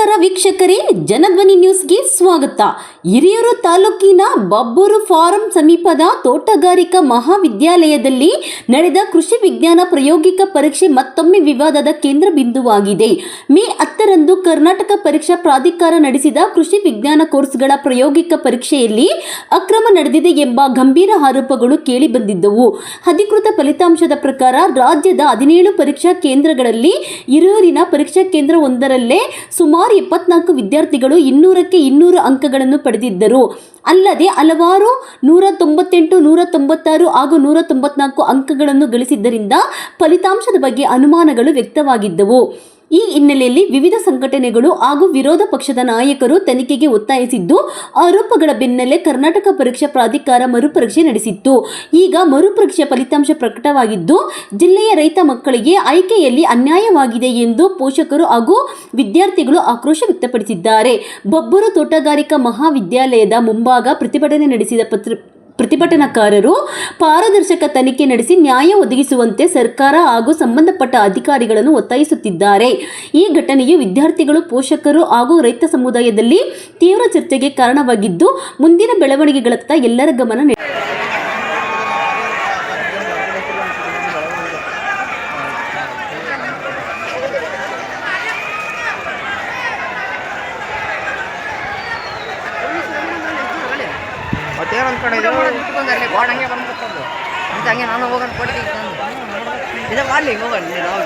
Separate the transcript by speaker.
Speaker 1: ನಮಸ್ಕಾರ ವೀಕ್ಷಕರೇ, ಜನಧ್ವನಿ ನ್ಯೂಸ್ಗೆ ಸ್ವಾಗತ. ಹಿರಿಯೂರು ತಾಲೂಕಿನ ಬಬ್ಬೂರು ಫಾರಂ ಸಮೀಪದ ತೋಟಗಾರಿಕಾ ಮಹಾವಿದ್ಯಾಲಯದಲ್ಲಿ ನಡೆದ ಕೃಷಿ ವಿಜ್ಞಾನ ಪ್ರಾಯೋಗಿಕ ಪರೀಕ್ಷೆ ಮತ್ತೊಮ್ಮೆ ವಿವಾದದ ಕೇಂದ್ರ ಬಿಂದುವಾಗಿದೆ. ಮೇ 10ರಂದು ಕರ್ನಾಟಕ ಪರೀಕ್ಷಾ ಪ್ರಾಧಿಕಾರ ನಡೆಸಿದ ಕೃಷಿ ವಿಜ್ಞಾನ ಕೋರ್ಸ್ಗಳ ಪ್ರಾಯೋಗಿಕ ಪರೀಕ್ಷೆಯಲ್ಲಿ ಅಕ್ರಮ ನಡೆದಿದೆ ಎಂಬ ಗಂಭೀರ ಆರೋಪಗಳು ಕೇಳಿಬಂದಿದ್ದವು. ಅಧಿಕೃತ ಫಲಿತಾಂಶದ ಪ್ರಕಾರ ರಾಜ್ಯದ 17 ಪರೀಕ್ಷಾ ಕೇಂದ್ರಗಳಲ್ಲಿ ಹಿರಿಯೂರಿನ ಪರೀಕ್ಷಾ ಕೇಂದ್ರ ಒಂದರಲ್ಲೇ ಸುಮಾರು 74 ವಿದ್ಯಾರ್ಥಿಗಳು 200ಕ್ಕೆ 200 ಅಂಕಗಳನ್ನು ಪಡೆದಿದ್ದರು. ಅಲ್ಲದೆ ಹಲವಾರು 198, 196 ಹಾಗೂ 194 ಅಂಕಗಳನ್ನು ಗಳಿಸಿದ್ದರಿಂದ ಫಲಿತಾಂಶದ ಬಗ್ಗೆ ಅನುಮಾನಗಳು ವ್ಯಕ್ತವಾಗಿದ್ದವು. ಈ ಹಿನ್ನೆಲೆಯಲ್ಲಿ ವಿವಿಧ ಸಂಘಟನೆಗಳು ಹಾಗೂ ವಿರೋಧ ಪಕ್ಷದ ನಾಯಕರು ತನಿಖೆಗೆ ಒತ್ತಾಯಿಸಿದ್ದು, ಆರೋಪಗಳ ಬೆನ್ನಲ್ಲೇ ಕರ್ನಾಟಕ ಪರೀಕ್ಷಾ ಪ್ರಾಧಿಕಾರ ಮರುಪರೀಕ್ಷೆ ನಡೆಸಿತ್ತು. ಈಗ ಮರುಪರೀಕ್ಷೆ ಫಲಿತಾಂಶ ಪ್ರಕಟವಾಗಿದ್ದು, ಜಿಲ್ಲೆಯ ರೈತ ಮಕ್ಕಳಿಗೆ ಆಯ್ಕೆಯಲ್ಲಿ ಅನ್ಯಾಯವಾಗಿದೆ ಎಂದು ಪೋಷಕರು ಹಾಗೂ ವಿದ್ಯಾರ್ಥಿಗಳು ಆಕ್ರೋಶ ವ್ಯಕ್ತಪಡಿಸಿದ್ದಾರೆ. ಬಬ್ಬೂರು ತೋಟಗಾರಿಕಾ ಮಹಾವಿದ್ಯಾಲಯದ ಮುಂಭಾಗ ಪ್ರತಿಭಟನೆ ನಡೆಸಿದ ಪ್ರತಿಭಟನಾಕಾರರು ಪಾರದರ್ಶಕ ತನಿಖೆ ನಡೆಸಿ ನ್ಯಾಯ ಒದಗಿಸುವಂತೆ ಸರ್ಕಾರ ಹಾಗೂ ಸಂಬಂಧಪಟ್ಟ ಅಧಿಕಾರಿಗಳನ್ನು ಒತ್ತಾಯಿಸುತ್ತಿದ್ದಾರೆ. ಈ ಘಟನೆಯು ವಿದ್ಯಾರ್ಥಿಗಳು, ಪೋಷಕರು ಹಾಗೂ ರೈತ ಸಮುದಾಯದಲ್ಲಿ ತೀವ್ರ ಚರ್ಚೆಗೆ ಕಾರಣವಾಗಿದ್ದು, ಮುಂದಿನ ಬೆಳವಣಿಗೆಗಳತ್ತ ಎಲ್ಲರ ಗಮನ
Speaker 2: ಮತ್ತೇನು ಅಂದ್ಕೊಂಡಿದ್ದು ಇಟ್ಕೊಂಡಲ್ಲಿ ಗೋಡ್ ಹಂಗೆ ಬಂದ್ಬಿಡ್ತದ್ದು ಅಂತ ಹಂಗೆ ನಾನು ಹೋಗೋದು ಕೊಡ್ತೀನಿ ಇದೇ ಮಾಡಲಿ ಹೋಗೋಣ ನಾವು